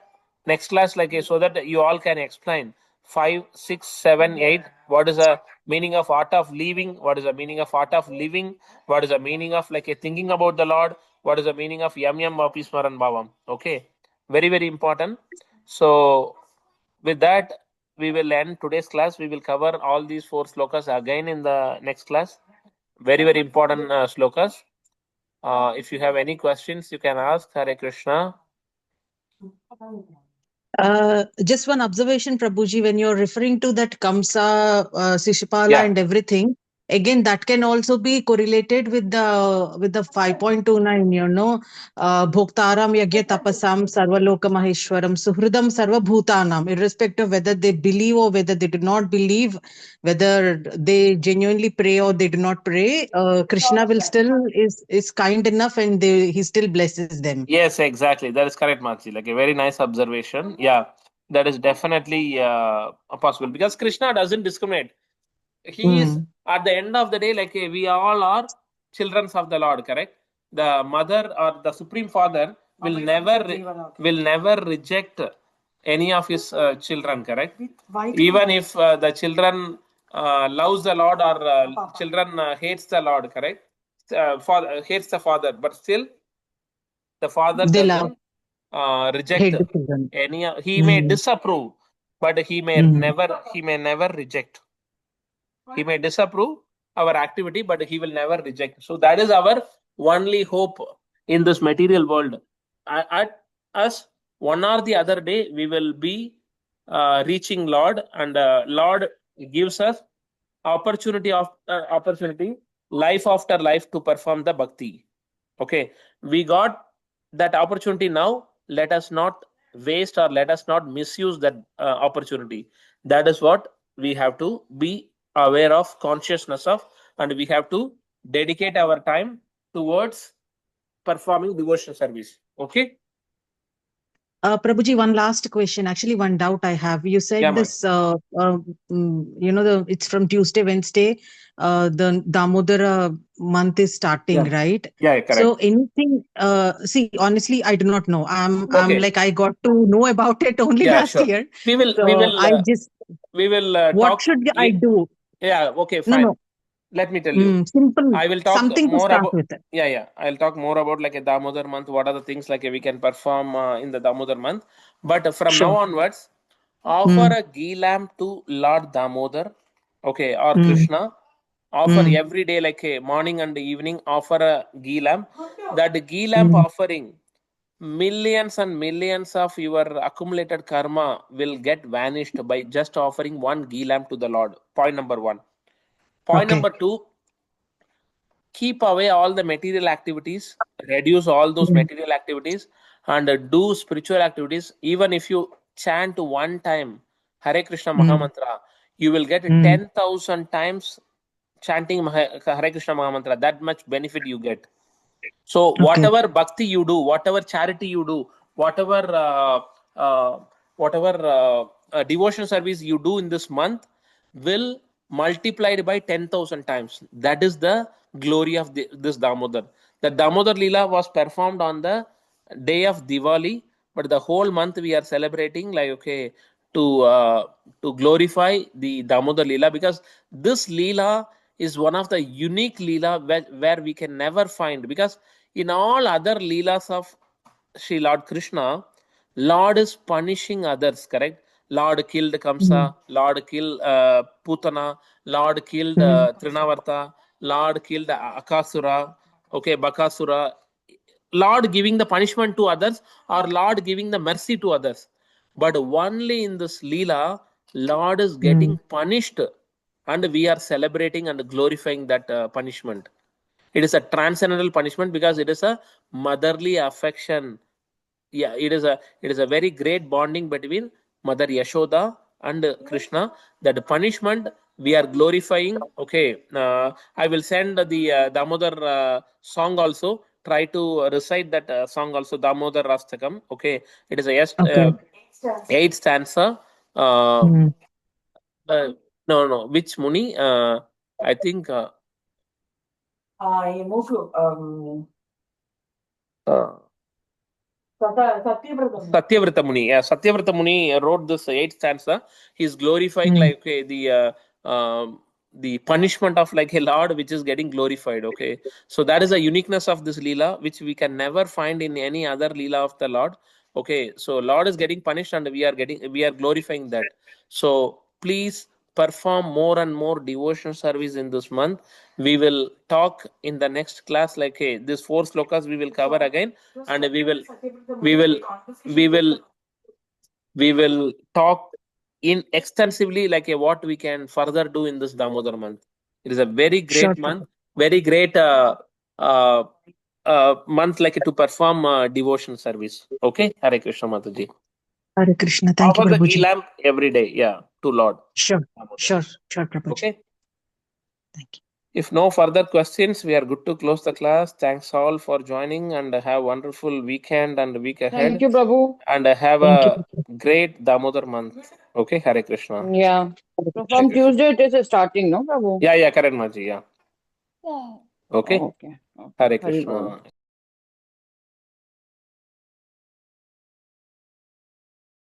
next class, like so that you all can explain 5, 6, 7, 8. What is the meaning of art of living? What is the meaning of art of living? What is the meaning of like thinking about the Lord? What is the meaning of yam yam vapi smaran bhavam? Okay, very, very important. So with that, we will end today's class. We will cover all these 4 slokas again in the next class. Very, very important slokas. If you have any questions, you can ask. Hare Krishna. Just one observation, Prabhuji, when you're referring to that Kamsa, Shishupala Yeah. and everything, again, that can also be correlated with the 5.29, Bhoktaram Yagya Tapasam Sarvaloka Maheshwaram Suhridam Sarva Bhutanam, irrespective of whether they believe or whether they do not believe, whether they genuinely pray or they do not pray, Krishna will still is kind enough and he still blesses them. Yes, exactly. That is correct, Machi. Like a very nice observation. Yeah, that is definitely possible, because Krishna doesn't discriminate. He is at the end of the day, like we all are children of the Lord, correct? The mother or the Supreme Father will never reject any of his children, correct? Even if the children loves the Lord, or children hates the Lord, correct? Father hates the father, but still the father They love, doesn't reject hate the children. any. He may disapprove, but he may never reject. He may disapprove our activity, but he will never reject. So that is our only hope in this material world. At us, one or the other day, we will be reaching Lord, and Lord gives us opportunity, life after life, to perform the bhakti. Okay, we got that opportunity now. Let us not waste, or let us not misuse that opportunity. That is what we have to be aware of, consciousness of, and we have to dedicate our time towards performing devotional service. Okay. Prabhuji, one last question. Actually, one doubt I have. You said Yeah, ma'am. this, it's from Tuesday, Wednesday. The Damodara month is starting, Yeah. right? Yeah, correct. So anything, see, honestly, I do not know. I'm Okay. like, I got to know about it only Yeah, last sure. year. We will What talk. should I do? Yeah, okay, No, fine. no. Let me tell you. Simple, I will talk something to more start about. with. Yeah. I'll talk more about like a Damodar month. What are the things like we can perform in the Damodar month? But from now Sure. onwards, offer a ghee lamp to Lord Damodar, okay, or Mm. Krishna, offer every day, like a morning and evening, offer a ghee lamp. That ghee lamp offering, millions and millions of your accumulated karma will get vanished by just offering one ghee lamp to the Lord. Point number one. Point number two, keep away all the material activities, reduce all those material activities, and do spiritual activities. Even if you chant one time Hare Krishna Mahamantra, you will get 10,000 times chanting Hare Krishna Mahamantra. That much benefit you get. So whatever bhakti you do, whatever charity you do, whatever devotion service you do in this month will multiplied by 10,000 times. That is the glory of this Damodar. The Damodar Leela was performed on the day of Diwali, but the whole month we are celebrating like to glorify the Damodar Leela, because this Leela is one of the unique Leela where we can never find, because in all other Leelas of Sri Lord Krishna, Lord is punishing others, correct? Lord killed Kamsa, Lord killed Putana, Lord killed Trinavarta, Lord killed Akasura, okay, Bakasura. Lord giving the punishment to others, or Lord giving the mercy to others. But only in this Leela, Lord is getting punished, and we are celebrating and glorifying that punishment. It is a transcendental punishment because it is a motherly affection. Yeah, it is a very great bonding between Mother Yashoda and Krishna. That punishment we are glorifying. Okay, I will send the Damodar song also. Try to recite that song also, Damodar Rastakam. Okay, it is a eighth stanza. No, which Muni? I think. Satyavrata Muni. Yeah, Satyavrata Muni wrote this eighth stanza. He's glorifying like the punishment of like a Lord which is getting glorified. Okay, so that is a uniqueness of this Leela which we can never find in any other Leela of the Lord. Okay, so Lord is getting punished and we are glorifying that. So please perform more and more devotion service in this month. We will talk in the next class like hey, these 4 slokas we will cover again, and we will we will talk in extensively like what we can further do in this Damodar month. It is a very great month, very great uh, month like to perform devotion service. Okay, Hare Krishna Mataji. Hare Krishna. Thank you, Offer the ghee Prabhuji. lamp every day, yeah, to Lord. Sure, Damodar. Prabhuji. Okay. Thank you. If no further questions, we are good to close the class. Thanks all for joining, and have a wonderful weekend and week ahead. Thank you, Prabhu. And have Thank a you. great Damodar month. Okay, Hare Krishna. Yeah. So Hare from Krishna. Tuesday it is starting, no, Prabhu? Yeah, correct, Maji. Yeah. Okay. Okay. Hare Hari Krishna. Bol.